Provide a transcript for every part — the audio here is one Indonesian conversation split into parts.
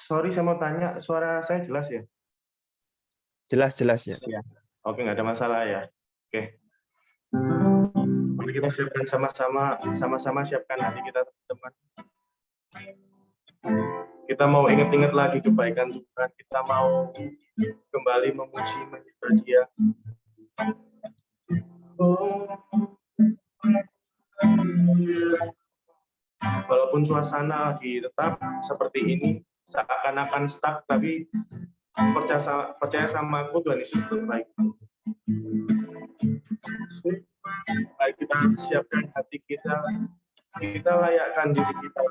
Sorry saya mau tanya, suara saya jelas ya? Jelas ya. Ya. Oke, nggak ada masalah ya. Oke. Mari kita siapkan sama-sama siapkan hati kita, teman. Kita mau ingat-ingat lagi kebaikan Tuhan. Kita mau kembali memuji menyembah Dia. Walaupun suasana lagi tetap seperti ini, seakan-akan stuck, tapi percaya sama aku, Tuhan Yesus terbaik. Baik, kita siapkan hati kita, kita layakkan diri kita.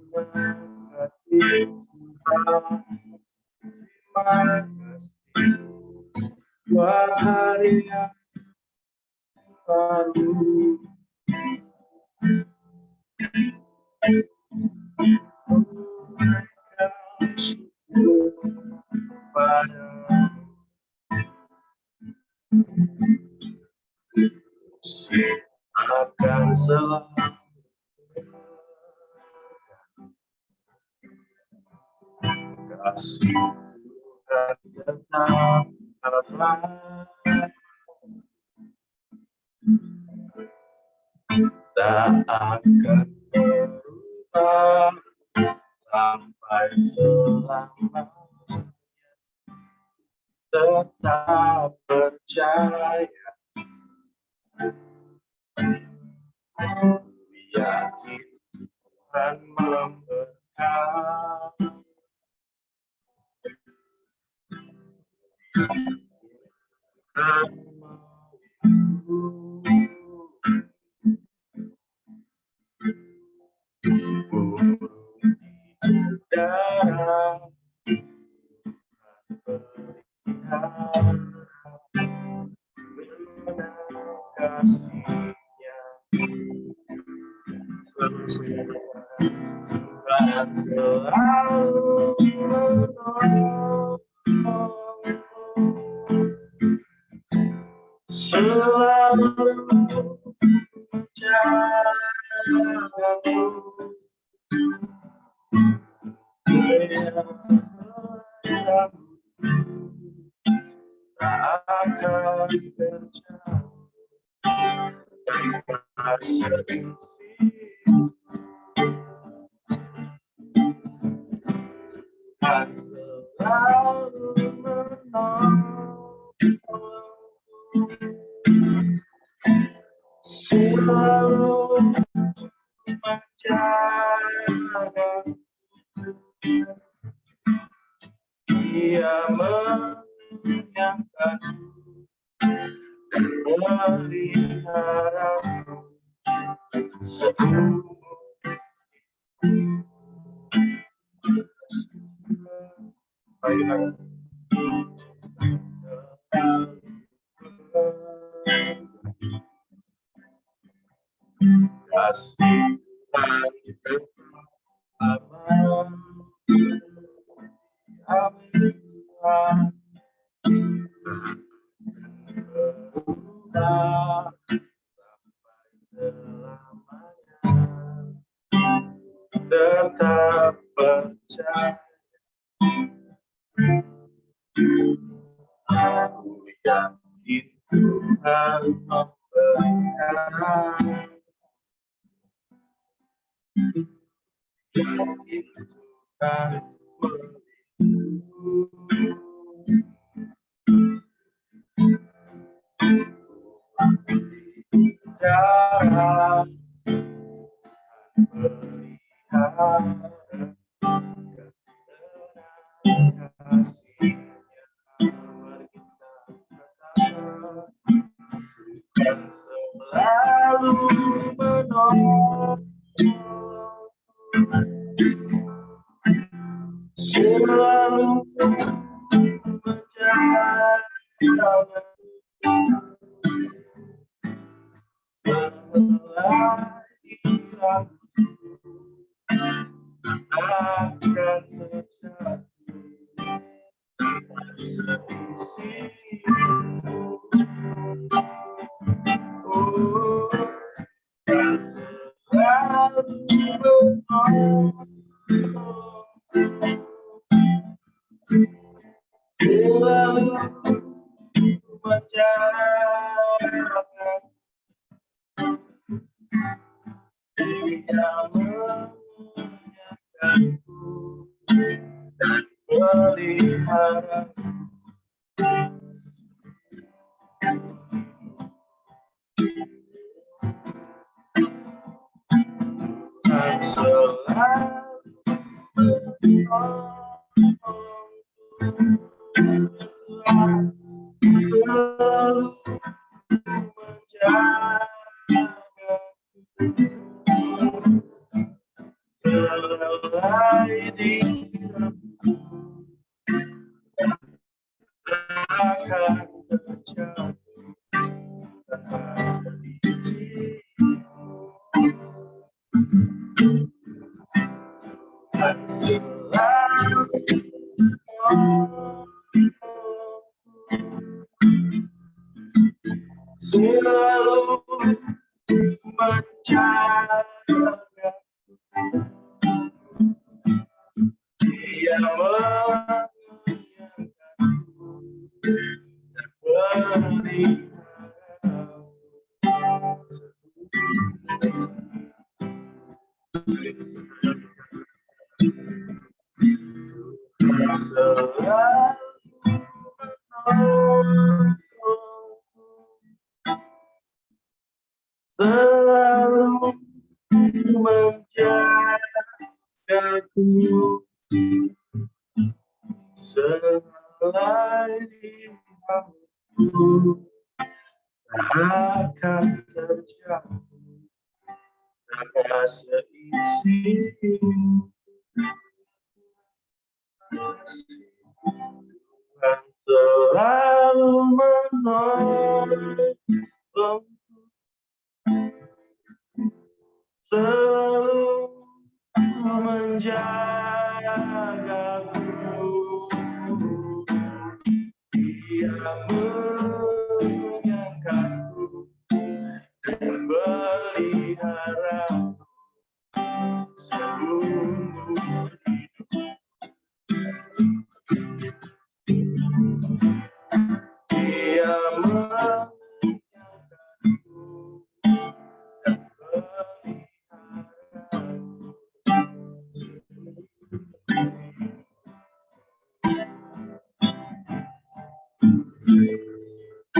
Terima kasih, buat hari yang baru. Akan selalu kasih Tuhan tetap ada. Tak akan berubah sampai selamanya. Tetap percaya, yakin Tuhan memberkati. Burung di udara kasihnya Tuhan selalu menolong, selalu menjagamu. Tak akan terjauh dari Tuhan selalu menolong, selalu menjaga. Dia mengenyangkan dan memeliharamu seumur. Kasih Tuhan bersama. Amin. Berubah sampai selamanya. Tetap percaya. Aku yakin Tuhan memberkati. Yakin Tuhan selalu menolong, selalu menjaga. Selalu menjagaku selagi aku akan terjatuh pada seisi Tuhan selalu menolong, selalu menjagaku. Dia menyangkaku dan melihara seumur hidup. Dia menyangkaku dan melihara seumur hidup.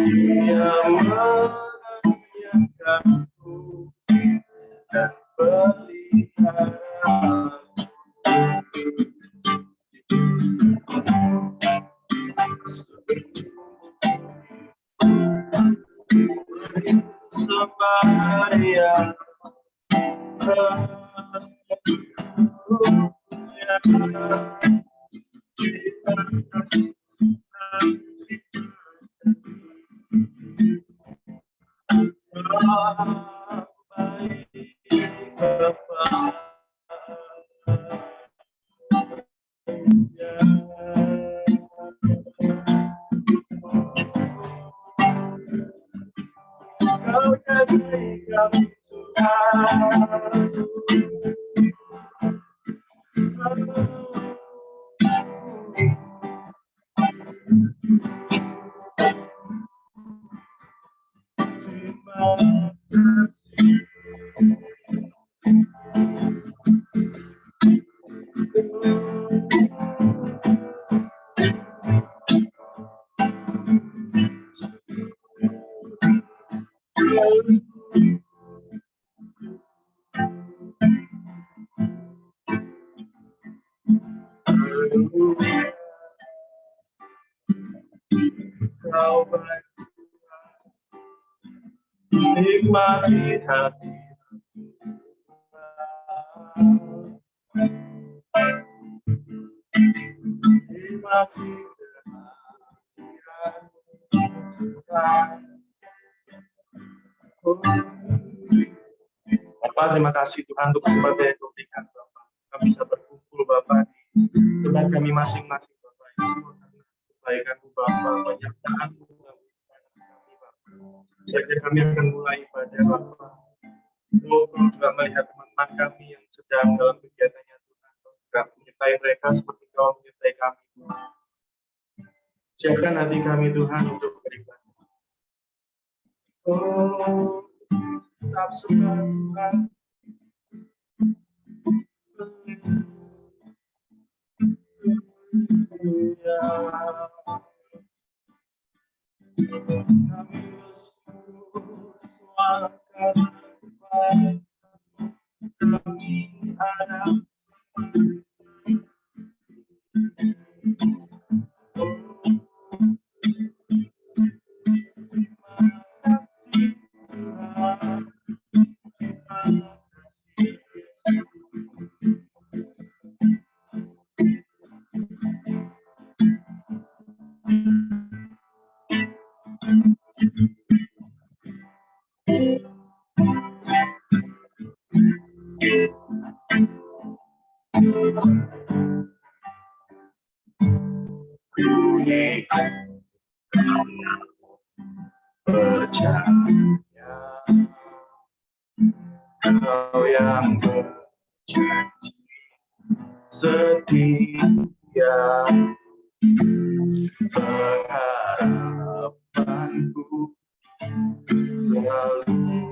Dia menyangkaku dan pelihara sembahyang Kau jagai kami Kau baik nikmati hati nikmati Bapak, terima kasih Tuhan untuk kesempatan yang diberikan Bapak. Kami bisa berkumpul Bapak di tempat kami masing-masing Bapak. Kebaikan-Mu Bapak, penyertaan-Mu dalam kehidupan kami Bapak. Saja kami akan mulai ibadah Bapak. Kau juga melihat teman teman kami yang sedang dalam kegiatannya Tuhan. Kau menyertai mereka seperti Kau menyertai kami. Siapkan hati kami Tuhan untuk beribadah. Oh, tetap semangat. Kami bersuarakan kami ada percaya Kau yang berjanji setia, pengharapanku selalu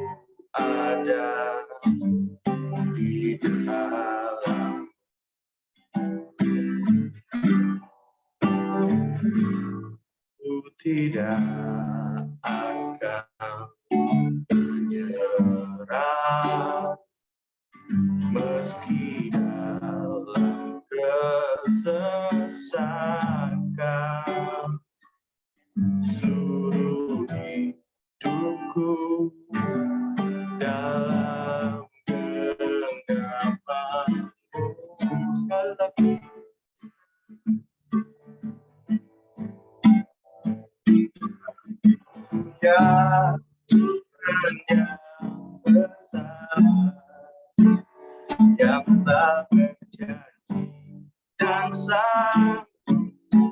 ada di dalam. Ku tidak akan menyerah meski dalam kesesakan. Seluruh hidupku dalam genggamanmu. Sekali lagi. Ya Tuhan yang besar, yang telah berjanji dan sanggup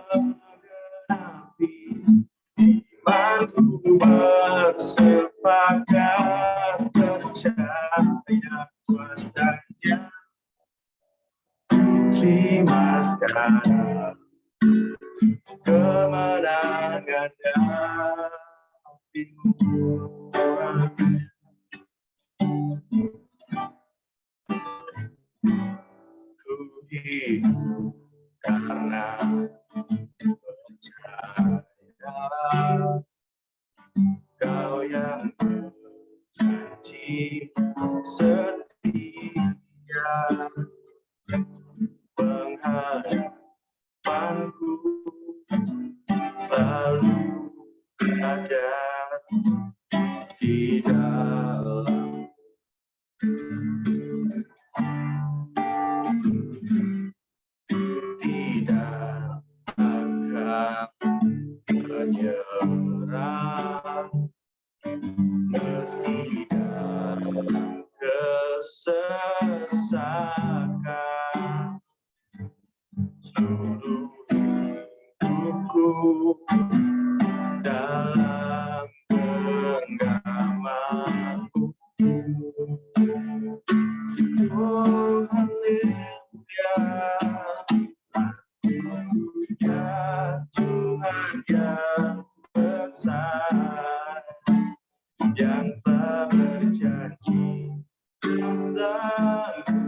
menggenapi imanku bersepakat percaya kuasanya. Terima sekarang kemenangan dapimu. Ku hidup karena percaya Kau yang berjanji setia, pengharapanku selalu ada di dalam. Tidak akan menyerah meski dalam kesesakan. Seluruh hidupku dalam genggamanmu. Oh haleluya, haleluya, Tuhan yang besar, yang telah berjanji sanggup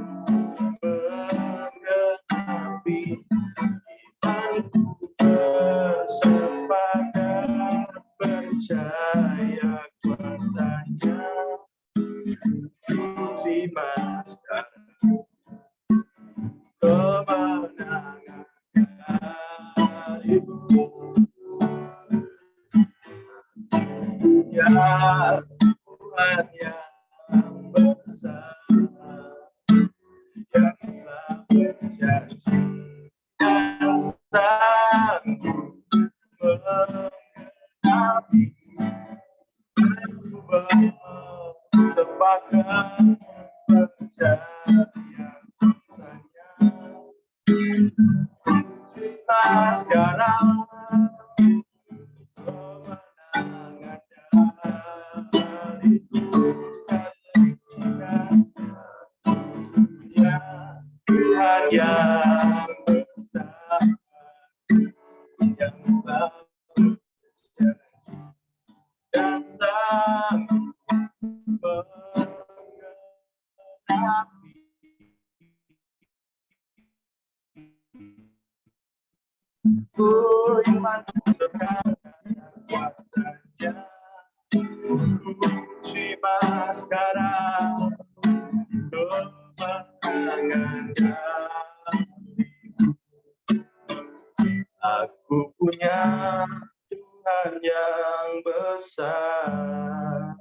menggenapi imanku bersepakat percaya kuasanya. Terima sekarang kemenangan darimu. Ya Tuhan yang besar, yang telah berjanji dan sanggup menggenapi imanku bersepakat percaya kuasanya. Terima sekarang kemenangan dariku. Sekali lagi yang besar, yang telah berjanji dan sanggup menggenapi. Ku iman sekarang kuasanya, terima sekarang kemenangan dariku. Aku punya Tuhan yang besar,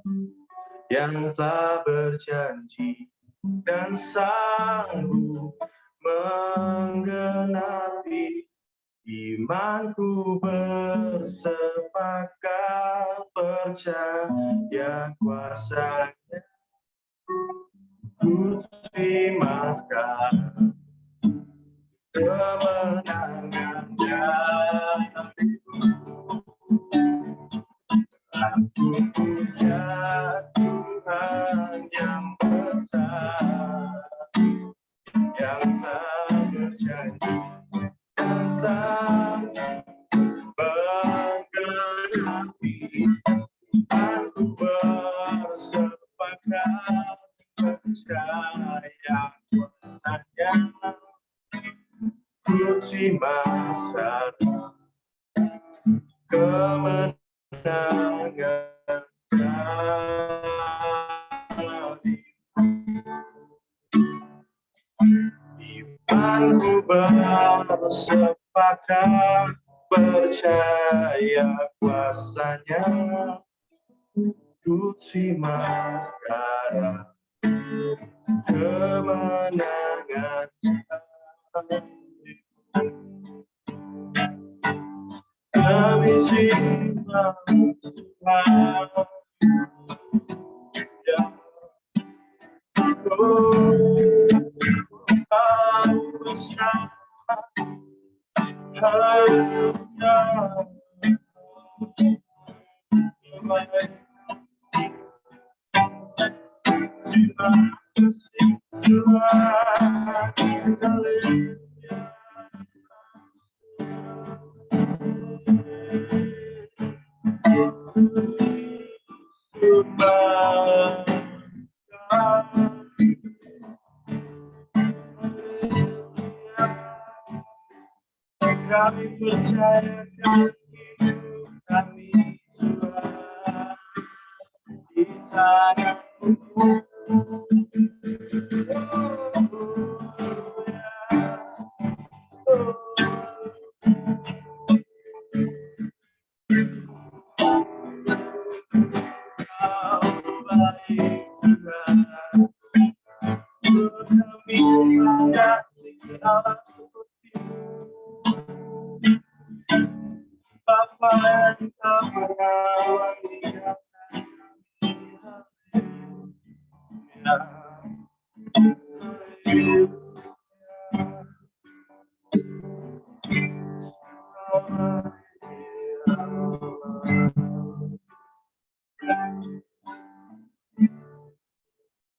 yang telah berjanji dan sanggup menggenapi. Imanku bersepakat percaya kuasanya. Ku terima sekarang kemenangan dariku. Aku punya Tuhan yang besar, yang telah berjanji dan sanggup menggenapi. Aku bersepakat percaya kuasanya. Ku terima sekarang kemenangan dariku. Imanku bersepakat percaya kuasanya. Ku terima sekarang kemenangan dariku. Demi cinta Tuhan yang besar, hanya terima kasih Tuhan. Kami percayakan hidup kami Tuhan di tangan-Mu. Bapa yang tak merawat dia.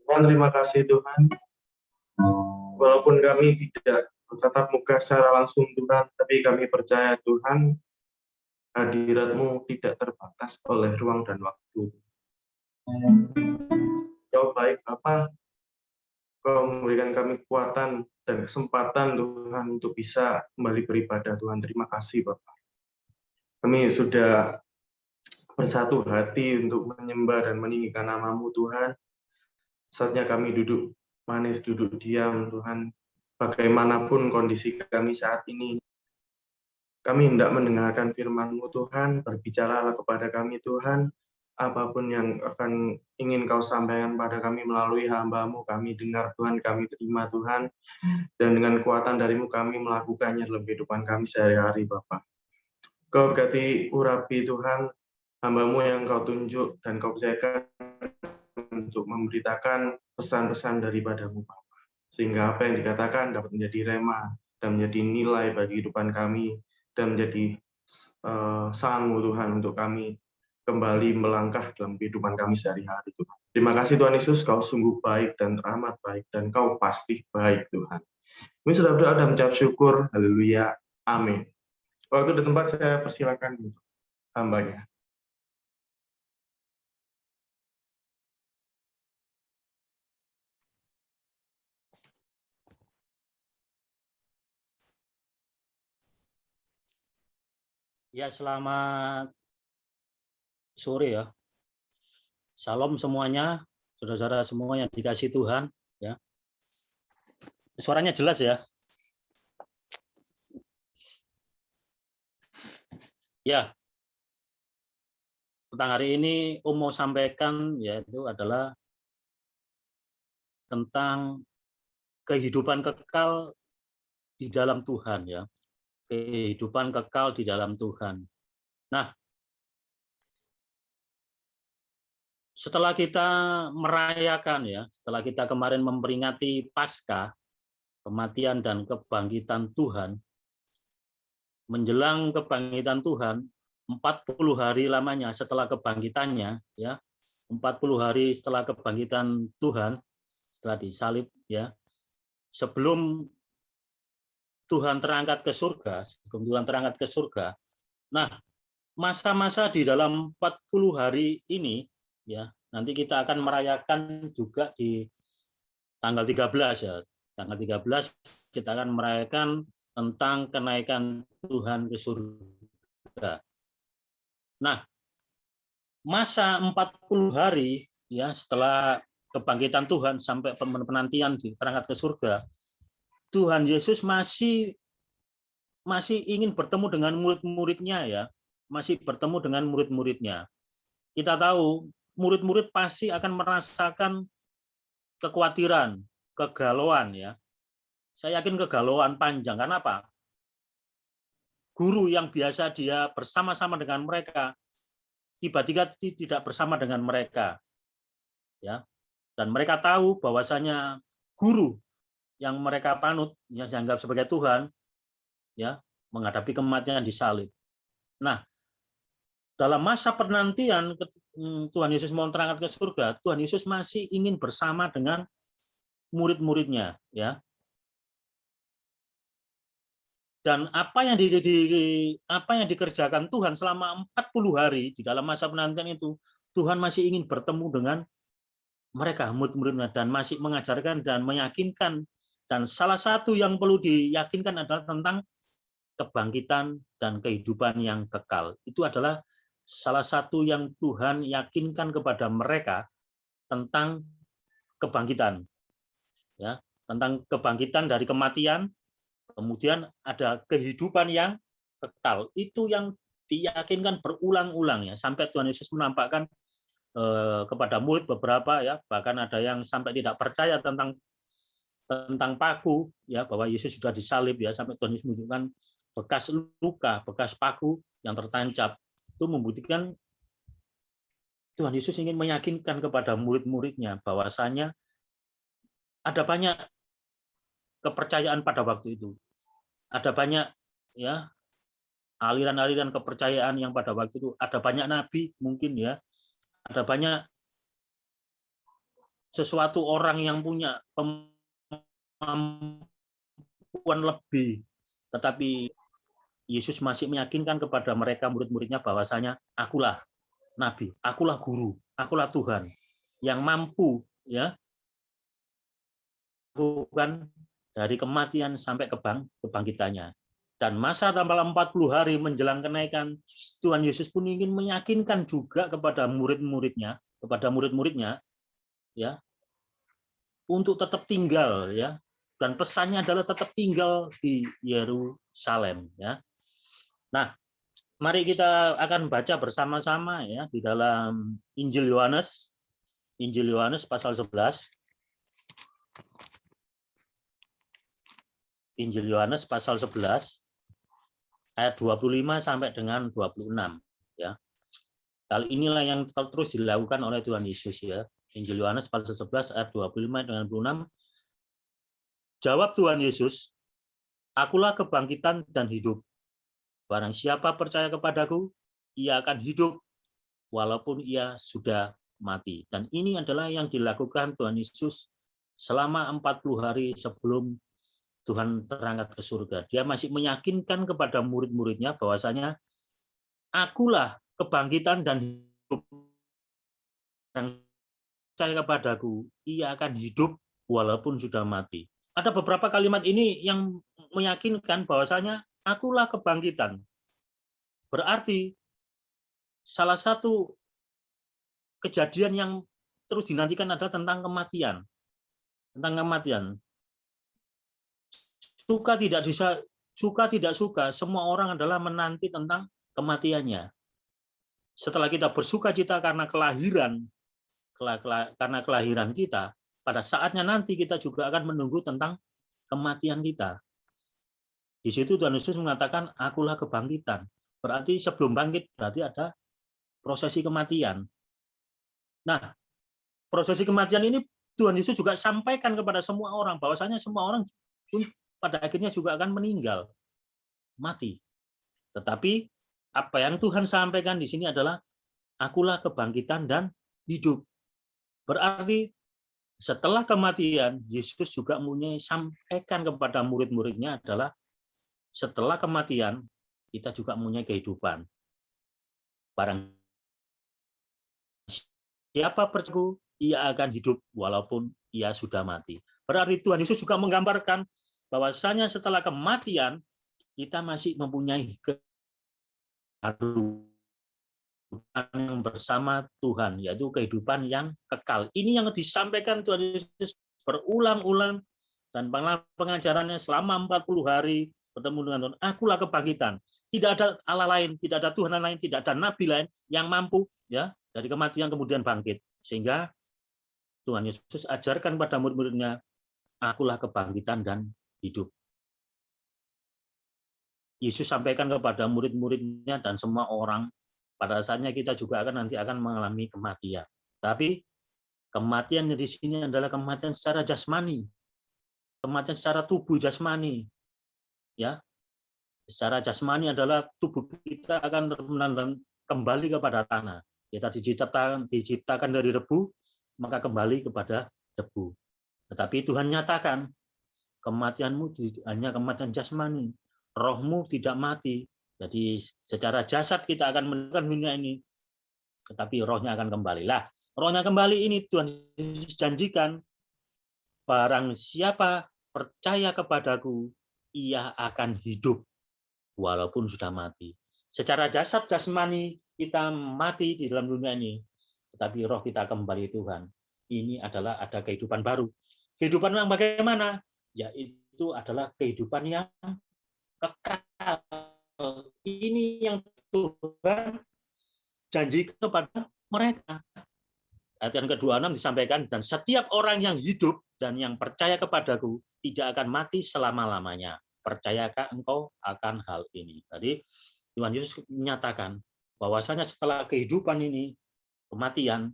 Tuhan, terima kasih Tuhan. Walaupun kami tidak bertatap muka secara langsung Tuhan, tapi kami percaya Tuhan, hadirat-Mu tidak terbatas oleh ruang dan waktu. Kau baik Bapa, Kau memberikan kami kekuatan dan kesempatan Tuhan untuk bisa kembali beribadah Tuhan. Terima kasih Bapak. Kami sudah bersatu hati untuk menyembah dan meninggikan nama-Mu Tuhan. Saatnya kami duduk manis, duduk diam Tuhan. Bagaimanapun kondisi kami saat ini, kami hendak mendengarkan firman-Mu Tuhan. Berbicaralah kepada kami Tuhan. Apapun yang akan ingin Kau sampaikan pada kami melalui hamba-Mu, kami dengar Tuhan, kami terima Tuhan. Dan dengan kekuatan dari-Mu kami melakukannya dalam kehidupan kami sehari-hari Bapak. Kau berkati urapi Tuhan, hamba-Mu yang Kau tunjuk dan Kau percayakan untuk memberitakan pesan-pesan daripada-Mu Bapak. Sehingga apa yang dikatakan dapat menjadi rema dan menjadi nilai bagi kehidupan kami dan menjadi saran-Mu Tuhan untuk kami kembali melangkah dalam kehidupan kami sehari-hari Tuhan. Terima kasih Tuhan Yesus, Kau sungguh baik dan teramat baik dan Kau pasti baik Tuhan. Kami sudah berdoa dan mengucap syukur. Haleluya. Amin. Waktu di tempat saya persilakan untuk hambanya. Ya, selamat sore ya. Salam semuanya, saudara-saudara semua yang dikasih Tuhan. Ya, suaranya jelas ya. Ya, tentang hari ini mau sampaikan yaitu adalah tentang kehidupan kekal di dalam Tuhan ya. Kehidupan kekal di dalam Tuhan. Nah, setelah kita merayakan ya, setelah kita kemarin memperingati Paskah, kematian dan kebangkitan Tuhan, menjelang kebangkitan Tuhan, 40 hari lamanya setelah kebangkitannya, ya, 40 hari setelah kebangkitan Tuhan, setelah disalib, ya, sebelum Tuhan terangkat ke surga, nah, masa-masa di dalam 40 hari ini, ya, nanti kita akan merayakan juga di tanggal 13 ya, tanggal 13 kita akan merayakan tentang kenaikan Tuhan ke surga. Nah, masa 40 hari ya setelah kebangkitan Tuhan sampai penantian terangkat ke surga, Tuhan Yesus masih ingin bertemu dengan murid-muridnya ya, masih bertemu dengan murid-muridnya. Kita tahu murid-murid pasti akan merasakan kekhawatiran, kegalauan ya. Saya yakin kegalauan panjang. Karena apa? Guru yang biasa dia bersama-sama dengan mereka tiba-tiba tidak bersama dengan mereka, ya. Dan mereka tahu bahwasanya guru yang mereka panut, yang dianggap sebagai Tuhan, ya, menghadapi kematian disalib. Nah, dalam masa penantian Tuhan Yesus mau terangkat ke surga, Tuhan Yesus masih ingin bersama dengan murid-muridnya, ya. Dan apa yang dikerjakan Tuhan selama 40 hari di dalam masa penantian itu, Tuhan masih ingin bertemu dengan mereka, murid-muridnya, dan masih mengajarkan dan meyakinkan. Dan salah satu yang perlu diyakinkan adalah tentang kebangkitan dan kehidupan yang kekal. Itu adalah salah satu yang Tuhan yakinkan kepada mereka tentang kebangkitan. Ya, tentang kebangkitan dari kematian, kemudian ada kehidupan yang kekal. Itu yang diyakinkan berulang-ulang ya, sampai Tuhan Yesus menampakkan kepada murid beberapa ya, bahkan ada yang sampai tidak percaya tentang paku ya, bahwa Yesus sudah disalib ya, sampai Tuhan Yesus menunjukkan bekas luka, bekas paku yang tertancap. Itu membuktikan Tuhan Yesus ingin meyakinkan kepada murid-muridnya bahwasanya ada banyak kepercayaan pada waktu itu. Ada banyak ya aliran-aliran kepercayaan yang pada waktu itu, ada banyak nabi mungkin ya, ada banyak sesuatu orang yang punya kemampuan lebih, tetapi Yesus masih meyakinkan kepada mereka murid-muridnya bahwasanya akulah nabi, akulah guru, akulah Tuhan yang mampu ya bukan dari kematian sampai kebangkitannya. Dan masa tanggal 40 hari menjelang kenaikan, Tuhan Yesus pun ingin meyakinkan juga kepada murid-muridnya, ya, untuk tetap tinggal ya. Dan pesannya adalah tetap tinggal di Yerusalem ya. Nah, mari kita akan baca bersama-sama ya di dalam Injil Yohanes pasal 11. Injil Yohanes pasal 11 ayat 25 sampai dengan 26 ya. Hal inilah yang terus dilakukan oleh Tuhan Yesus ya. Injil Yohanes pasal 11 ayat 25 dengan 26. Jawab Tuhan Yesus, akulah kebangkitan dan hidup. Barang siapa percaya kepadaku, ia akan hidup walaupun ia sudah mati. Dan ini adalah yang dilakukan Tuhan Yesus selama 40 hari sebelum Tuhan terangkat ke surga. Dia masih meyakinkan kepada murid-muridnya bahwasanya akulah kebangkitan dan hidup. Yang percaya kepadaku, ia akan hidup walaupun sudah mati. Ada beberapa kalimat ini yang meyakinkan bahwasanya akulah kebangkitan. Berarti salah satu kejadian yang terus dinantikan adalah tentang kematian. Tentang kematian. Suka tidak suka, semua orang adalah menanti tentang kematiannya. Setelah kita bersuka cita karena kelahiran kita, pada saatnya nanti kita juga akan menunggu tentang kematian kita. Di situ Tuhan Yesus mengatakan, akulah kebangkitan. Berarti sebelum bangkit, berarti ada prosesi kematian. Nah, prosesi kematian ini Tuhan Yesus juga sampaikan kepada semua orang, bahwasanya semua orang pada akhirnya juga akan meninggal, mati. Tetapi apa yang Tuhan sampaikan di sini adalah akulah kebangkitan dan hidup. Berarti setelah kematian, Yesus juga sampaikan kepada murid-muridnya adalah setelah kematian kita juga mempunyai kehidupan. Barang siapa percaya, ia akan hidup walaupun ia sudah mati. Berarti Tuhan Yesus juga menggambarkan bahwasanya setelah kematian kita masih mempunyai kehidupan yang bersama Tuhan, yaitu kehidupan yang kekal. Ini yang disampaikan Tuhan Yesus berulang-ulang dan pengajarannya selama 40 hari bertemu dengan Tuhan. Akulah kebangkitan. Tidak ada Allah lain, tidak ada Tuhan lain, tidak ada nabi lain yang mampu ya dari kematian kemudian bangkit. Sehingga Tuhan Yesus ajarkan pada murid-muridnya, akulah kebangkitan dan hidup. Yesus sampaikan kepada murid-muridnya dan semua orang, pada saatnya kita juga nanti akan mengalami kematian. Tapi kematian di sini adalah kematian secara jasmani, kematian secara tubuh jasmani. Ya, secara jasmani adalah tubuh kita akan kembali kepada tanah. Kita diciptakan dari debu, maka kembali kepada debu. Tetapi Tuhan nyatakan, kematianmu hanya kematian jasmani, rohmu tidak mati. Jadi secara jasad kita akan meninggalkan dunia ini, tetapi rohnya akan kembali. Lah, rohnya kembali ini Tuhan janjikan, barang siapa percaya kepadaku, ia akan hidup walaupun sudah mati. Secara jasad jasmani kita mati di dalam dunia ini, tetapi roh kita kembali Tuhan. Ini adalah ada kehidupan baru. Kehidupan yang bagaimana? Yaitu adalah kehidupan yang kekal. Ini yang Tuhan janjikan kepada mereka. Ayat yang ke-26 disampaikan, dan setiap orang yang hidup dan yang percaya kepadaku tidak akan mati selama-lamanya. Percayakah engkau akan hal ini? Jadi Tuhan Yesus menyatakan bahwasanya setelah kehidupan ini, kematian,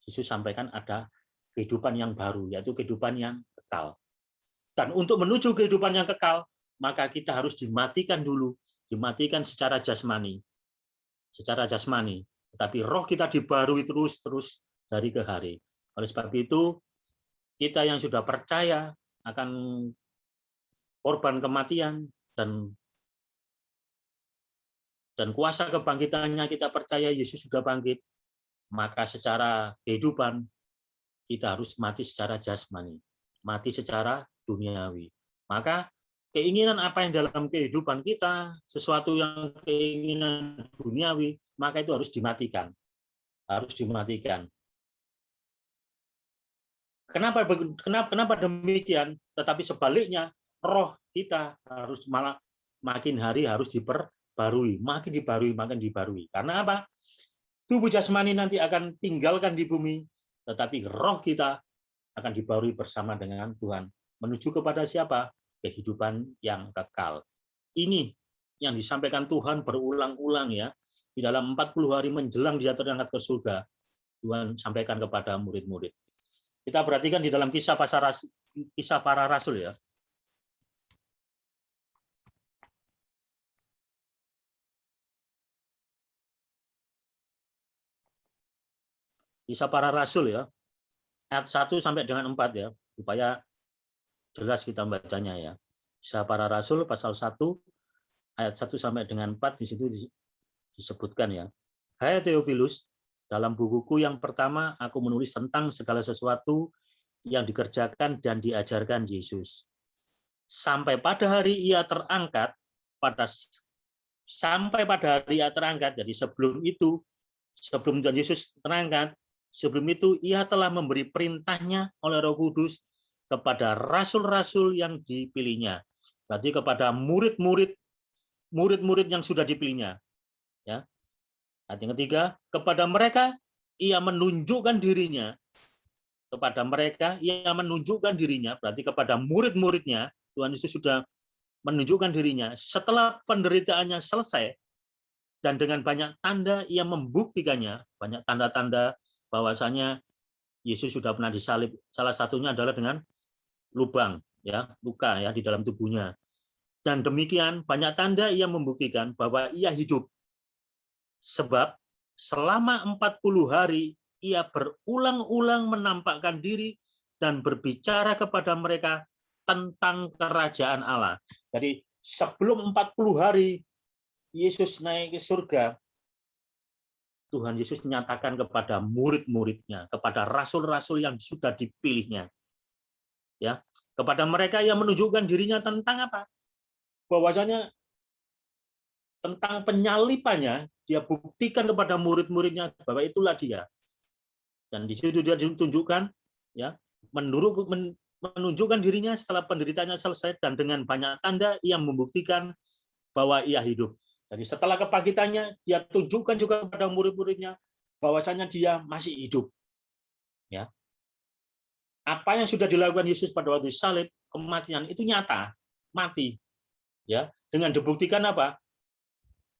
Yesus sampaikan ada kehidupan yang baru, yaitu kehidupan yang kekal. Dan untuk menuju kehidupan yang kekal, maka kita harus dimatikan dulu, dimatikan secara jasmani. Secara jasmani, tetapi roh kita dibarui terus dari ke hari. Oleh sebab itu, kita yang sudah percaya akan korban kematian dan kuasa kebangkitannya, kita percaya Yesus sudah bangkit, maka secara kehidupan kita harus mati secara jasmani, mati secara duniawi. Maka keinginan apa yang dalam kehidupan kita, sesuatu yang keinginan duniawi, maka itu harus dimatikan. Harus dimatikan. Kenapa demikian? Tetapi sebaliknya, roh kita harus malah makin hari harus diperbarui, makin dibarui. Karena apa? Tubuh jasmani nanti akan tinggalkan di bumi, tetapi roh kita akan dibarui bersama dengan Tuhan. Menuju kepada siapa? Kehidupan yang kekal. Ini yang disampaikan Tuhan berulang-ulang ya. Di dalam 40 hari menjelang dia terangkat ke surga, Tuhan sampaikan kepada murid-murid. Kita perhatikan di dalam kisah para rasul ya. Kisah para rasul ya. Ayat 1 sampai dengan 4 ya, supaya jelas kita bacanya ya. Kisah Para Rasul pasal 1 ayat 1 sampai dengan 4 di situ disebutkan ya. Hai Theophilus, dalam bukuku yang pertama aku menulis tentang segala sesuatu yang dikerjakan dan diajarkan Yesus. Sampai pada hari ia terangkat, jadi sebelum Tuhan Yesus terangkat, sebelum itu ia telah memberi perintahnya oleh Roh Kudus kepada rasul-rasul yang dipilihnya. Berarti kepada murid-murid yang sudah dipilihnya. Ya. Ayat yang ketiga, kepada mereka ia menunjukkan dirinya. Kepada mereka ia menunjukkan dirinya, berarti kepada murid-muridnya Tuhan Yesus sudah menunjukkan dirinya setelah penderitaannya selesai, dan dengan banyak tanda ia membuktikannya, banyak tanda-tanda bahwasanya Yesus sudah pernah disalib. Salah satunya adalah dengan lubang, ya, luka ya di dalam tubuhnya. Dan demikian banyak tanda ia membuktikan bahwa ia hidup. Sebab selama 40 hari ia berulang-ulang menampakkan diri dan berbicara kepada mereka tentang kerajaan Allah. Jadi sebelum 40 hari Yesus naik ke surga, Tuhan Yesus menyatakan kepada murid-muridnya, kepada rasul-rasul yang sudah dipilihnya. Ya, kepada mereka yang menunjukkan dirinya tentang apa? Bahwasanya tentang penyalipannya, dia buktikan kepada murid-muridnya bahwa itulah dia. Dan di situ dia ditunjukkan, ya, menunjukkan dirinya setelah penderitaannya selesai, dan dengan banyak tanda ia membuktikan bahwa ia hidup. Jadi setelah kebangkitannya, dia tunjukkan juga kepada murid-muridnya bahwasanya dia masih hidup. Ya. Apa yang sudah dilakukan Yesus pada waktu salib, kematian itu nyata, mati. Ya, dengan dibuktikan apa?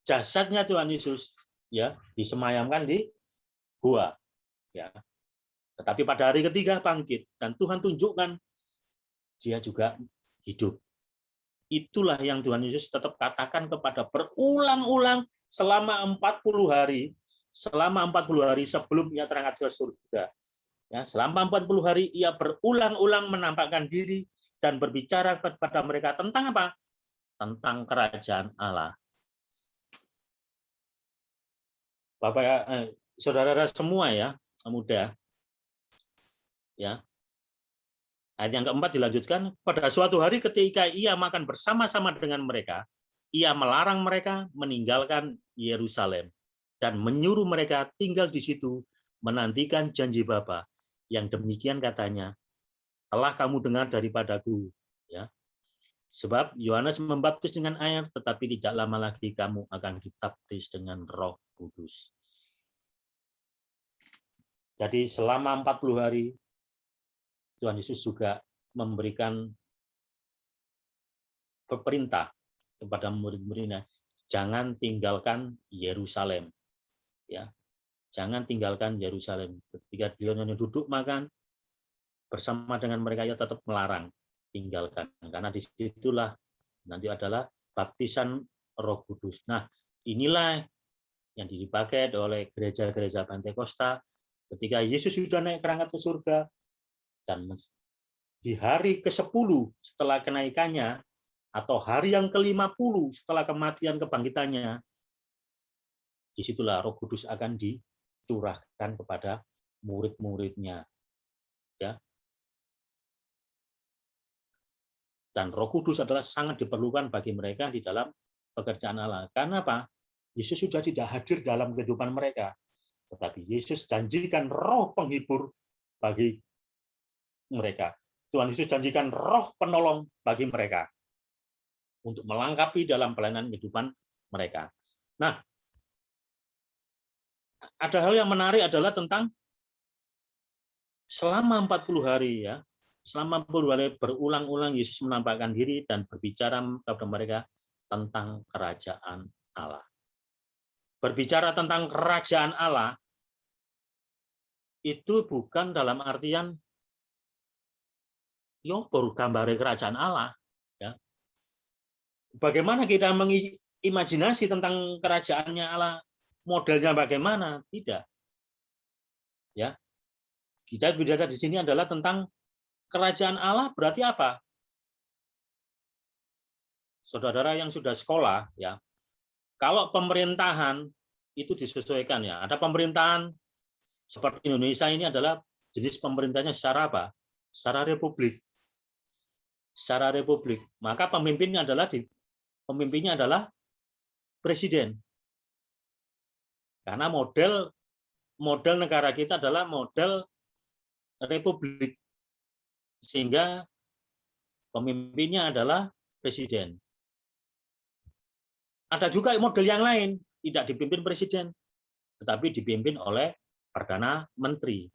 Jasadnya Tuhan Yesus ya disemayamkan di gua. Ya. Tetapi pada hari ketiga bangkit, dan Tuhan tunjukkan dia juga hidup. Itulah yang Tuhan Yesus tetap katakan kepada berulang-ulang selama 40 hari, sebelum ia terangkat ke surga. Ya, selama 40 hari ia berulang-ulang menampakkan diri dan berbicara kepada mereka tentang apa? Tentang kerajaan Allah. Bapak, saudara semua ya, muda. Ya. Ayat yang keempat dilanjutkan, pada suatu hari ketika ia makan bersama-sama dengan mereka, ia melarang mereka meninggalkan Yerusalem dan menyuruh mereka tinggal di situ menantikan janji Bapa, yang demikian katanya, telah kamu dengar daripadaku, ya. Sebab Yohanes membaptis dengan air, tetapi tidak lama lagi kamu akan dibaptis dengan Roh Kudus. Jadi selama 40 hari Tuhan Yesus juga memberikan perintah kepada murid-muridnya, jangan tinggalkan Yerusalem. Ya. Jangan tinggalkan Yerusalem. Ketika dia duduk makan bersama dengan mereka, ia tetap melarang tinggalkan, karena disitulah nanti adalah baptisan Roh Kudus. Nah, inilah yang dipakai oleh gereja-gereja Pantekosta ketika Yesus sudah naik terangkat ke surga, dan di hari ke-10 setelah kenaikannya, atau hari yang ke-50 setelah kematian kebangkitannya, disitulah Roh Kudus akan dicurahkan kepada murid-muridnya. Ya. Dan Roh Kudus adalah sangat diperlukan bagi mereka di dalam pekerjaan Allah. Karena apa? Yesus sudah tidak hadir dalam kehidupan mereka. Tetapi Yesus janjikan Roh penghibur bagi mereka. Tuhan Yesus janjikan Roh penolong bagi mereka untuk melengkapi dalam pelayanan kehidupan mereka. Nah, ada hal yang menarik adalah tentang selama 40 hari ya, selama 40 hari berulang-ulang Yesus menampakkan diri dan berbicara kepada mereka tentang kerajaan Allah. Berbicara tentang kerajaan Allah itu bukan dalam artian baru gambar kerajaan Allah. Ya. Bagaimana kita mengimajinasi tentang kerajaannya Allah, modelnya bagaimana? Tidak. Ya. Kita bicara di sini adalah tentang kerajaan Allah berarti apa? saudara yang sudah sekolah, ya, kalau pemerintahan itu disesuaikan, ya. Ada pemerintahan seperti Indonesia ini adalah jenis pemerintahnya secara apa? Secara republik. Secara republik. Maka pemimpinnya adalah presiden. Karena model negara kita adalah model republik. Sehingga pemimpinnya adalah presiden. Ada juga model yang lain, tidak dipimpin presiden, tetapi dipimpin oleh Perdana Menteri.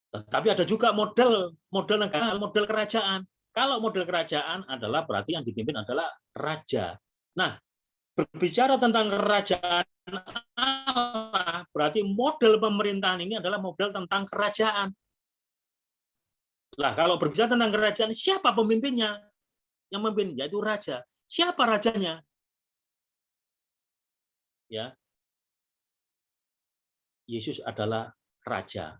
Tetapi ada juga model negara, model kerajaan. Kalau model kerajaan adalah berarti yang dipimpin adalah raja. Nah, berbicara tentang kerajaan Allah, berarti model pemerintahan ini adalah model tentang kerajaan. Lah, kalau berbicara tentang kerajaan, siapa pemimpinnya? Yang memimpin yaitu raja. Siapa rajanya? Ya. Yesus adalah raja.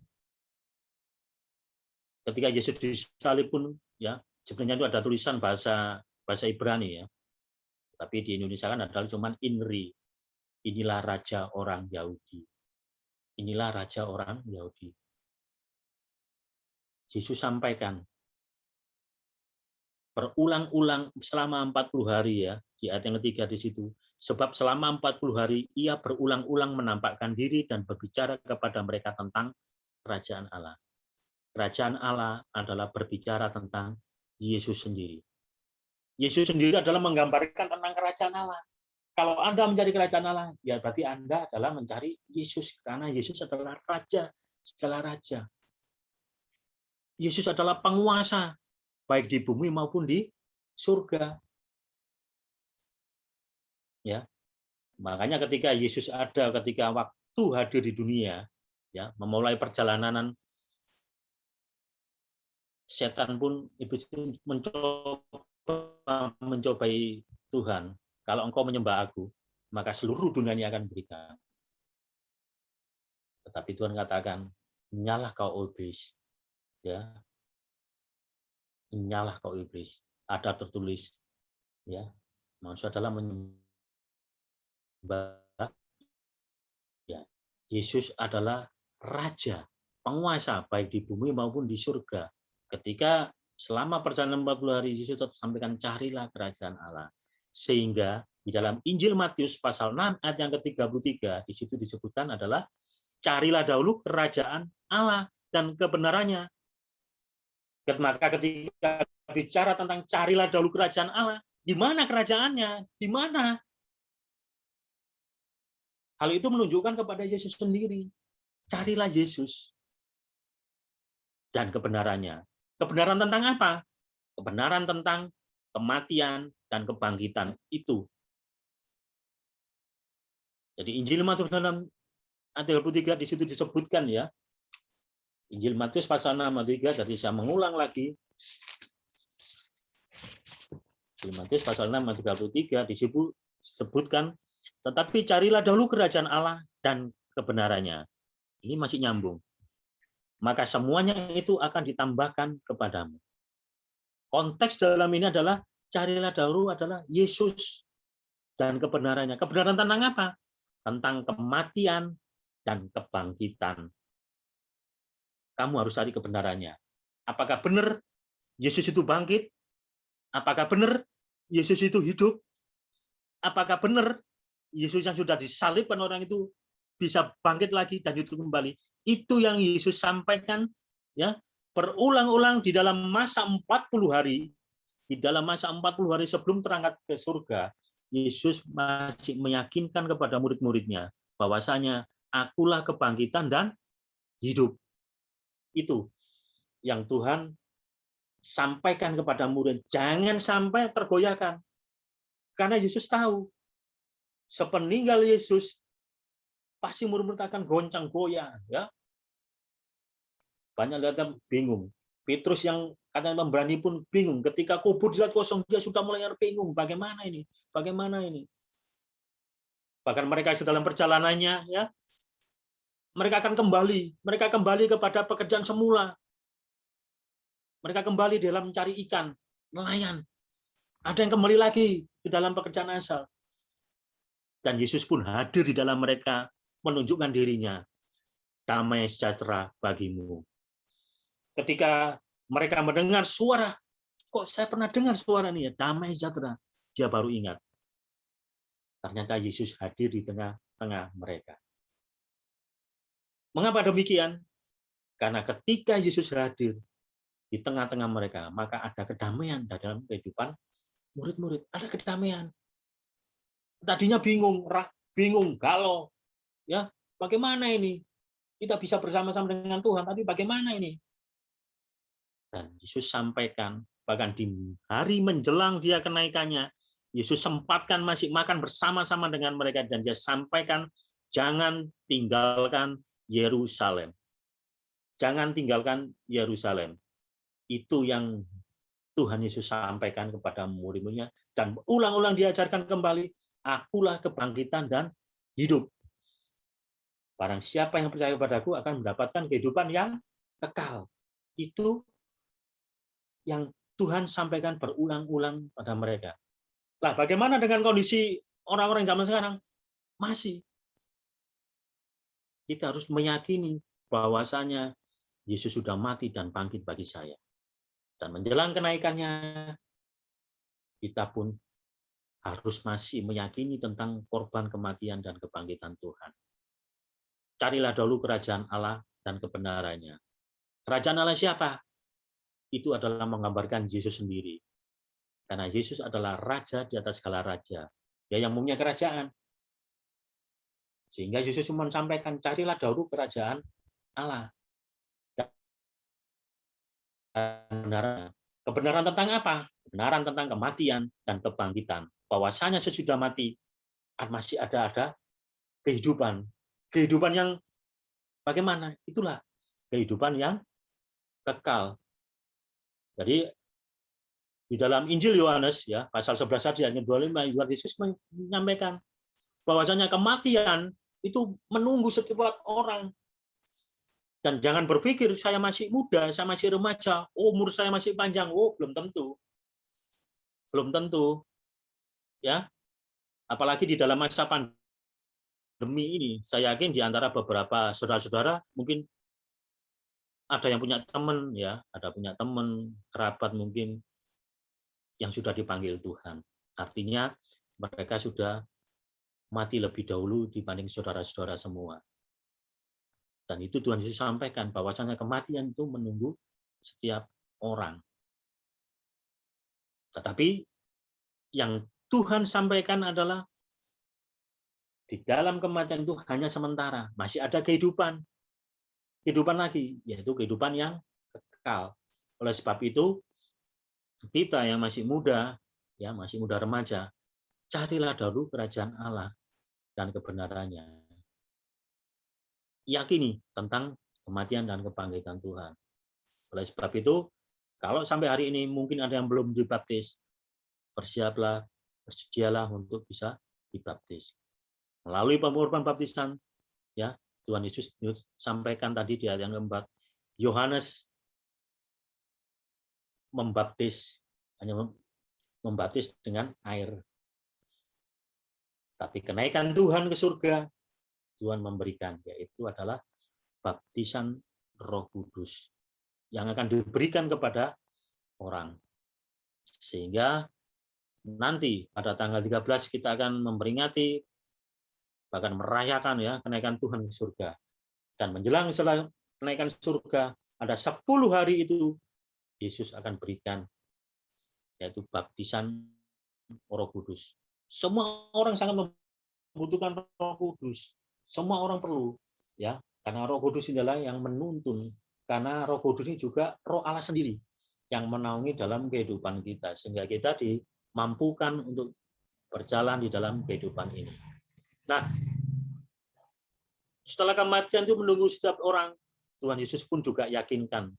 Ketika Yesus disalib pun, ya, sebenarnya itu ada tulisan bahasa Ibrani, ya. Tapi di Indonesia kan adalah cuman INRI. Inilah raja orang Yahudi. Inilah raja orang Yahudi. Yesus sampaikan berulang-ulang selama 40 hari, ya, di ayat yang ketiga di situ. Sebab selama 40 hari ia berulang-ulang menampakkan diri dan berbicara kepada mereka tentang kerajaan Allah. Kerajaan Allah adalah berbicara tentang Yesus sendiri. Yesus sendiri adalah menggambarkan tentang kerajaan Allah. Kalau Anda mencari kerajaan Allah, ya berarti Anda adalah mencari Yesus, karena Yesus adalah raja, segala raja. Yesus adalah penguasa, baik di bumi maupun di surga. Ya, makanya ketika Yesus ada, ketika waktu hadir di dunia, ya, memulai perjalanan, setan pun iblis mencobai Tuhan. Kalau engkau menyembah aku, maka seluruh dunia ini akan berikan. Tetapi Tuhan katakan, nyalah kau iblis. Ya, nyalah kau iblis. Ada tertulis, ya, manusia adalah menyembah. Ya, Yesus adalah raja, penguasa baik di bumi maupun di surga. Ketika selama perjalanan 40 hari Yesus tetap sampaikan carilah kerajaan Allah. Sehingga di dalam Injil Matius pasal 6 ayat yang ke-33 di situ disebutkan adalah carilah dahulu kerajaan Allah dan kebenarannya. Maka ketika bicara tentang carilah dahulu kerajaan Allah, di mana kerajaannya? Di mana? Hal itu menunjukkan kepada Yesus sendiri. Carilah Yesus dan kebenarannya. Kebenaran tentang apa? Kebenaran tentang kematian dan kebangkitan itu. Jadi Injil Matius dalam ayat 33 di situ disebutkan, ya. Injil Matius pasal 6 ayat 3, jadi saya mengulang lagi. Injil Matius pasal 6 ayat 33 disebutkan, tetapi carilah dahulu kerajaan Allah dan kebenarannya. Ini masih nyambung. Maka semuanya itu akan ditambahkan kepadamu. Konteks dalam ini adalah carilah dahulu adalah Yesus dan kebenarannya. Kebenaran tentang apa? Tentang kematian dan kebangkitan. Kamu harus cari kebenarannya. Apakah benar Yesus itu bangkit? Apakah benar Yesus itu hidup? Apakah benar Yesus yang sudah disalibkan orang itu bisa bangkit lagi dan hidup kembali? Itu yang Yesus sampaikan, ya, berulang-ulang di dalam masa 40 hari. Di dalam masa 40 hari sebelum terangkat ke surga, Yesus masih meyakinkan kepada murid-muridnya bahwasanya akulah kebangkitan dan hidup. Itu yang Tuhan sampaikan kepada murid. Jangan sampai tergoyahkan. Karena Yesus tahu, sepeninggal Yesus, pasti murid-murid akan goncang goyah, ya. Banyak lihatnya bingung. Petrus yang katanya memberani pun bingung. Ketika kubur dilihat kosong, dia sudah mulai bingung. Bagaimana ini? Bagaimana ini? Bahkan mereka dalam perjalanannya, ya, mereka akan kembali. Mereka kembali kepada pekerjaan semula. Mereka kembali dalam mencari ikan, nelayan. Ada yang kembali lagi di dalam pekerjaan asal. Dan Yesus pun hadir di dalam mereka, menunjukkan dirinya. Damai sejahtera bagimu. Ketika mereka mendengar suara, kok saya pernah dengar suara ini ya, damai sejahtera. Dia baru ingat. Ternyata Yesus hadir di tengah-tengah mereka. Mengapa demikian? Karena ketika Yesus hadir di tengah-tengah mereka, maka ada kedamaian dalam kehidupan murid-murid. Ada kedamaian. Tadinya bingung, galau. Ya, bagaimana ini? Kita bisa bersama-sama dengan Tuhan, tapi bagaimana ini? Dan Yesus sampaikan, bahkan di hari menjelang dia kenaikannya, Yesus sempatkan masih makan bersama-sama dengan mereka, dan dia sampaikan, jangan tinggalkan Yerusalem. Jangan tinggalkan Yerusalem. Itu yang Tuhan Yesus sampaikan kepada murid-muridnya, dan ulang-ulang diajarkan kembali, akulah kebangkitan dan hidup. Barang siapa yang percaya kepadaku akan mendapatkan kehidupan yang kekal. Itu yang Tuhan sampaikan berulang-ulang pada mereka. Nah, bagaimana dengan kondisi orang-orang zaman sekarang? Masih. Kita harus meyakini bahwasanya Yesus sudah mati dan bangkit bagi saya. Dan menjelang kenaikannya, kita pun harus masih meyakini tentang korban kematian dan kebangkitan Tuhan. Carilah dahulu kerajaan Allah dan kebenarannya. Kerajaan Allah siapa? Itu adalah menggambarkan Yesus sendiri. Karena Yesus adalah raja di atas segala raja. Dia yang punya kerajaan. Sehingga Yesus cuma sampaikan, carilah dahulu kerajaan Allah. Kebenaran tentang apa? Kebenaran tentang kematian dan kebangkitan. Bahwasanya sesudah mati masih ada kehidupan. Kehidupan yang bagaimana? Itulah kehidupan yang kekal. Jadi di dalam Injil Yohanes ya, pasal 11 ayat 25, Yesus menyampaikan bahwasanya kematian itu menunggu setiap orang. Dan jangan berpikir saya masih muda, saya masih remaja, umur saya masih panjang. Oh, belum tentu. Belum tentu. Ya. Apalagi di dalam masa pandemi ini, saya yakin di antara beberapa saudara-saudara mungkin ada yang punya teman ya, ada punya teman, kerabat mungkin yang sudah dipanggil Tuhan. Artinya mereka sudah mati lebih dahulu dibanding saudara-saudara semua. Dan itu Tuhan Yesus sampaikan bahwasanya kematian itu menunggu setiap orang. Tetapi yang Tuhan sampaikan adalah di dalam kematian itu hanya sementara, masih ada kehidupan. Kehidupan lagi, yaitu kehidupan yang kekal. Oleh sebab itu, kita yang masih muda, ya masih muda remaja, carilah dahulu kerajaan Allah dan kebenarannya. Yakini tentang kematian dan kebangkitan Tuhan. Oleh sebab itu, kalau sampai hari ini mungkin ada yang belum dibaptis, bersedialah untuk bisa dibaptis. Melalui pengorbanan baptisan, ya Tuhan Yesus sampaikan tadi di ayat yang keempat, Yohanes hanya membaptis dengan air. Tapi kenaikan Tuhan ke surga, Tuhan memberikan, yaitu adalah baptisan Roh Kudus yang akan diberikan kepada orang. Sehingga nanti pada tanggal 13 kita akan memperingati, bahkan merayakan ya kenaikan Tuhan ke surga. Dan menjelang setelah kenaikan surga, ada 10 hari itu Yesus akan berikan, yaitu baptisan Roh Kudus. Semua orang sangat membutuhkan Roh Kudus. Semua orang perlu, ya, karena Roh Kudus adalah yang menuntun. Karena Roh Kudus ini juga Roh Allah sendiri yang menaungi dalam kehidupan kita, sehingga kita dimampukan untuk berjalan di dalam kehidupan ini. Nah, setelah kematian itu menunggu setiap orang, Tuhan Yesus pun juga yakinkan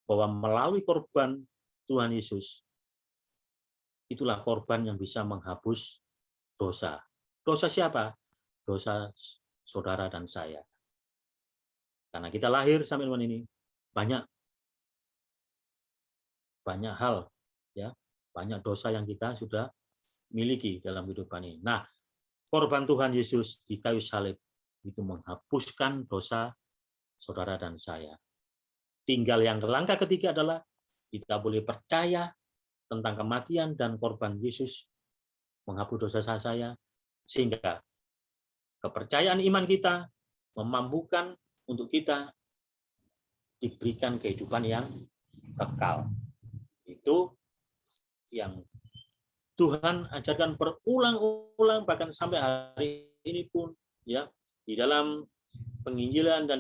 bahwa melalui korban Tuhan Yesus, itulah korban yang bisa menghapus dosa. Dosa siapa? Dosa saudara dan saya. Karena kita lahir sampai ini, banyak banyak hal, ya, banyak dosa yang kita sudah miliki dalam kehidupan ini. Nah, korban Tuhan Yesus di kayu salib itu menghapuskan dosa saudara dan saya. Tinggal yang langkah ketiga adalah kita boleh percaya tentang kematian dan korban Yesus menghapus dosa saya, sehingga kepercayaan iman kita memampukan untuk kita diberikan kehidupan yang kekal. Itu yang Tuhan ajarkan berulang-ulang, bahkan sampai hari ini pun, ya, di dalam penginjilan dan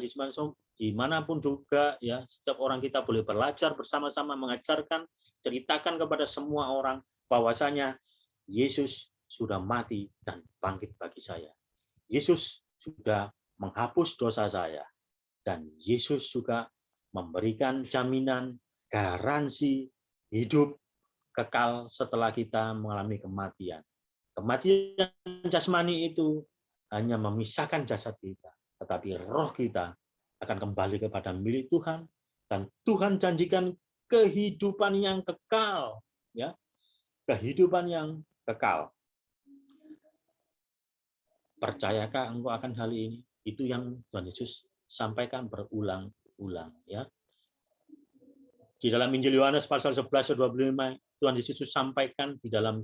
dimanapun juga, ya, setiap orang kita boleh belajar bersama-sama, mengajarkan, ceritakan kepada semua orang bahwasanya Yesus sudah mati dan bangkit bagi saya. Yesus sudah menghapus dosa saya, dan Yesus juga memberikan jaminan, garansi hidup kekal setelah kita mengalami kematian. Kematian jasmani itu hanya memisahkan jasad kita, tetapi roh kita akan kembali kepada milik Tuhan, dan Tuhan janjikan kehidupan yang kekal, ya, kehidupan yang kekal. Percayakah engkau akan hal ini? Itu yang Tuhan Yesus sampaikan berulang-ulang, ya. Di dalam Injil Yohanes pasal 11-25, Tuhan Yesus sampaikan di dalam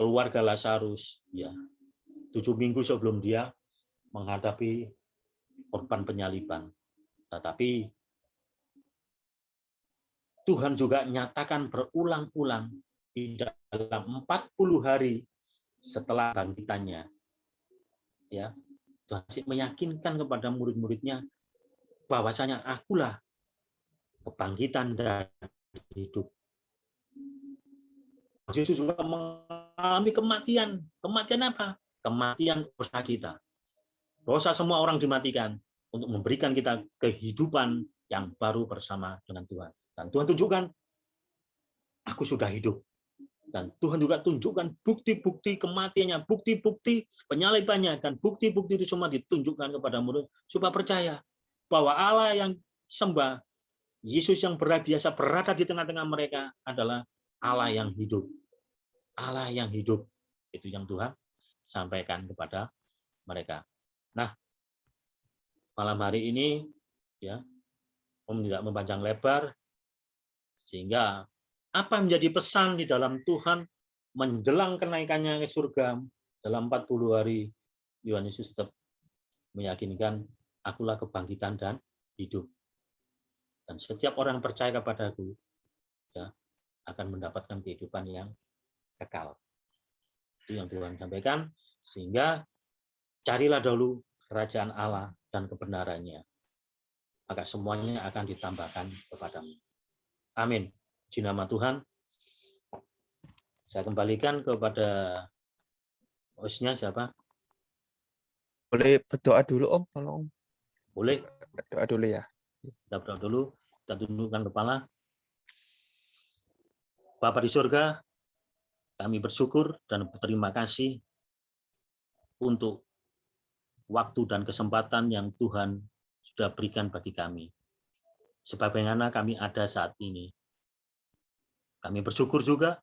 keluarga Lazarus, ya, 7 minggu sebelum dia menghadapi korban penyaliban. Tetapi Tuhan juga nyatakan berulang-ulang di dalam 40 hari setelah bangkitannya, ya, Tuhan meyakinkan kepada murid-muridnya bahwasanya akulah kebangkitan dan hidup. Yesus juga mengalami kematian. Kematian apa? Kematian dosa kita. Dosa semua orang dimatikan untuk memberikan kita kehidupan yang baru bersama dengan Tuhan. Dan Tuhan tunjukkan, aku sudah hidup. Dan Tuhan juga tunjukkan bukti-bukti kematiannya, bukti-bukti penyalibannya, dan bukti-bukti itu semua ditunjukkan kepada murid supaya percaya bahwa Allah yang sembah, Yesus yang biasa berada di tengah-tengah mereka adalah Allah yang hidup. Allah yang hidup. Itu yang Tuhan sampaikan kepada mereka. Nah, malam hari ini, ya, Om tidak memanjang lebar, sehingga apa menjadi pesan di dalam Tuhan menjelang kenaikannya ke surga dalam 40 hari, Tuhan Yesus tetap meyakinkan, akulah kebangkitan dan hidup. Dan setiap orang percaya kepadaku, ya, akan mendapatkan kehidupan yang kekal. Itu yang Tuhan sampaikan, sehingga carilah dahulu kerajaan Allah dan kebenarannya, maka semuanya akan ditambahkan kepadamu. Amin. Di nama Tuhan, saya kembalikan kepada hostnya siapa? Boleh berdoa dulu Om, tolong. Boleh? Berdoa dulu ya. Kita berdoa dulu, kita tundukkan kepala. Bapa di surga, kami bersyukur dan berterima kasih untuk waktu dan kesempatan yang Tuhan sudah berikan bagi kami. Sebagaimana kami ada saat ini. Kami bersyukur juga,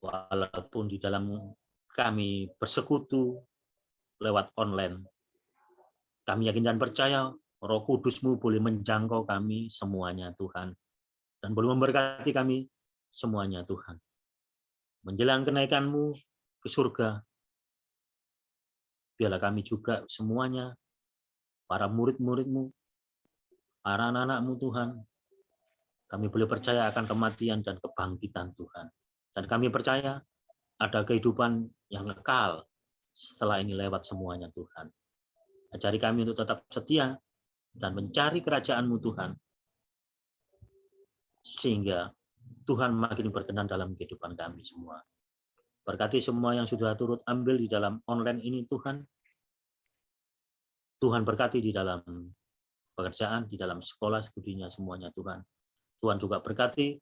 walaupun di dalam kami bersekutu lewat online, kami yakin dan percaya Roh Kudus-Mu boleh menjangkau kami semuanya, Tuhan. Dan boleh memberkati kami semuanya, Tuhan. Menjelang kenaikan-Mu ke surga, biarlah kami juga semuanya, para murid-murid-Mu, para anak-anak-Mu, Tuhan, kami boleh percaya akan kematian dan kebangkitan, Tuhan. Dan kami percaya ada kehidupan yang kekal setelah ini lewat semuanya, Tuhan. Ajari kami untuk tetap setia dan mencari kerajaan-Mu, Tuhan, sehingga Tuhan makin berkenan dalam kehidupan kami semua. Berkati semua yang sudah turut ambil di dalam online ini, Tuhan. Tuhan berkati di dalam pekerjaan, di dalam sekolah, studinya semuanya, Tuhan. Tuhan juga berkati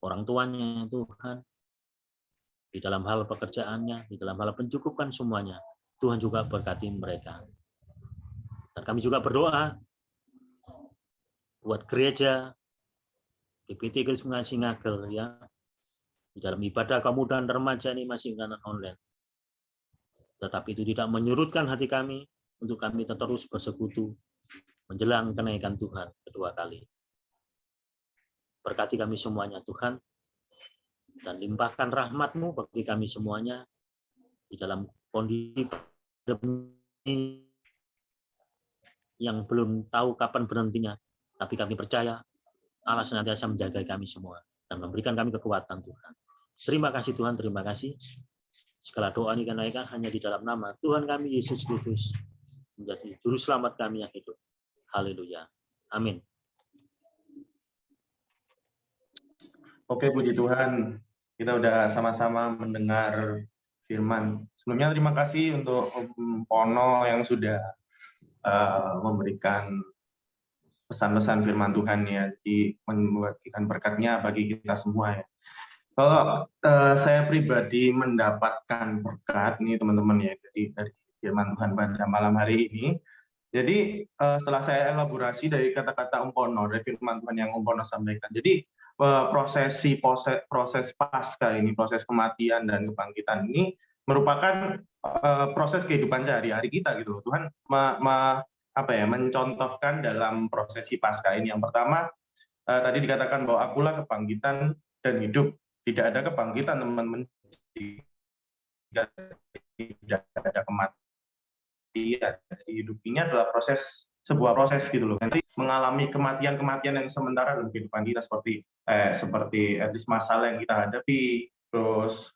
orang tuanya, Tuhan. Di dalam hal pekerjaannya, di dalam hal pencukupan semuanya, Tuhan juga berkati mereka. Dan kami juga berdoa buat gereja DPT Kris Mengasihi Ngagel ya. Di dalam ibadah kaum muda dan remaja ini masih menggunakan online. Tetapi itu tidak menyurutkan hati kami untuk kami terus bersekutu menjelang kenaikan Tuhan kedua kali. Berkati kami semuanya Tuhan, dan limpahkan rahmat-Mu bagi kami semuanya di dalam kondisi pandemi yang belum tahu kapan berhentinya. Tapi kami percaya Allah senantiasa menjaga kami semua dan memberikan kami kekuatan Tuhan. Terima kasih Tuhan, terima kasih. Segala doa ini kami naikkan hanya di dalam nama Tuhan kami Yesus Kristus, menjadi juru selamat kami yang hidup. Haleluya. Amin. Oke, puji Tuhan. Kita udah sama-sama mendengar firman. Sebelumnya terima kasih untuk Om Pono yang sudah memberikan pesan-pesan firman Tuhan ya, memberikan berkatnya bagi kita semua ya. Kalau saya pribadi mendapatkan berkat nih teman-teman ya dari firman Tuhan pada malam hari ini. Jadi setelah saya elaborasi dari kata-kata Om Pono, dari firman Tuhan yang Om Pono sampaikan. Jadi proses pasca ini, proses kematian dan kebangkitan ini merupakan proses kehidupan sehari-hari kita gitu. Tuhan mencontohkan dalam prosesi pasca ini. Yang pertama tadi dikatakan bahwa akulah kebangkitan dan hidup. Tidak ada kebangkitan teman-teman, tidak ada kematian. Hidup ini adalah sebuah proses gitu loh. Nanti mengalami kematian yang sementara dalam kehidupan kita seperti masalah yang kita hadapi, terus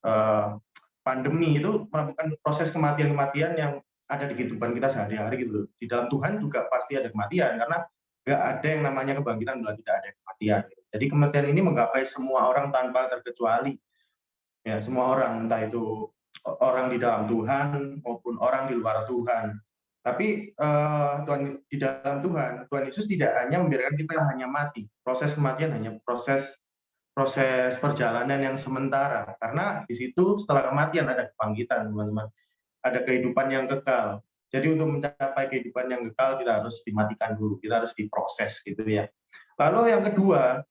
pandemi itu melakukan proses kematian yang ada di kehidupan kita sehari-hari gitu loh. Di dalam Tuhan juga pasti ada kematian, karena nggak ada yang namanya kebangkitan bila tidak ada kematian. Jadi kematian ini menggapai semua orang tanpa terkecuali. Ya, semua orang, entah itu orang di dalam Tuhan maupun orang di luar Tuhan. Tapi di dalam Tuhan Yesus tidak hanya membiarkan kita hanya mati. Proses kematian hanya proses perjalanan yang sementara. Karena di situ setelah kematian ada kebangkitan, teman-teman. Ada kehidupan yang kekal. Jadi untuk mencapai kehidupan yang kekal kita harus dimatikan dulu, kita harus diproses gitu ya. Lalu yang kedua,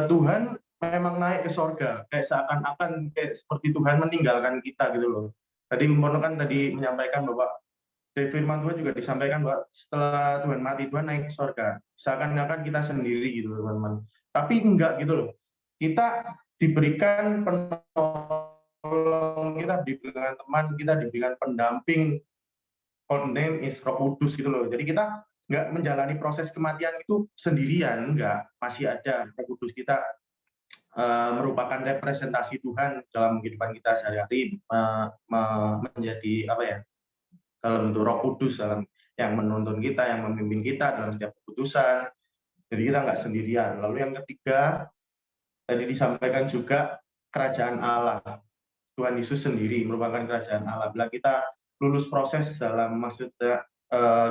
Tuhan memang naik ke sorga, kayak seakan-akan kayak seperti Tuhan meninggalkan kita gitu loh. Tadi Mono kan tadi menyampaikan bahwa dari firman Tuhan juga disampaikan bahwa setelah Tuhan mati, Tuhan naik ke sorga, seakan-akan kita sendiri gitu teman-teman. Tapi enggak gitu loh. Kita diberikan penolong, kita diberikan teman, kita diberikan pendamping. Code name is Roh Kudus gitu loh. Jadi kita nggak menjalani proses kematian itu sendirian, nggak. Masih ada Roh Kudus kita merupakan representasi Tuhan dalam kehidupan kita sehari-hari, menjadi dalam bentuk Roh Kudus yang menuntun kita, yang memimpin kita dalam setiap keputusan. Jadi kita nggak sendirian. Lalu yang ketiga, tadi disampaikan juga kerajaan Allah. Tuhan Yesus sendiri merupakan kerajaan Allah. Bila kita lulus proses dalam maksudnya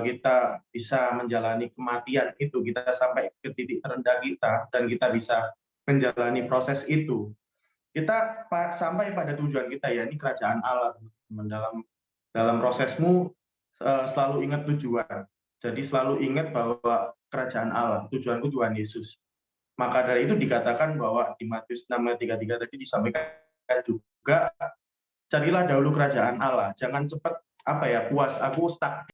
kita bisa menjalani kematian itu, kita sampai ke titik terendah kita dan kita bisa menjalani proses itu, kita sampai pada tujuan kita, ya ini kerajaan Allah. Dalam prosesmu selalu ingat tujuan. Jadi selalu ingat bahwa kerajaan Allah, tujuanku Tuhan Yesus. Maka dari itu dikatakan bahwa di Matius 6:33 tadi disampaikan juga, carilah dahulu kerajaan Allah, jangan cepat puas, aku stuck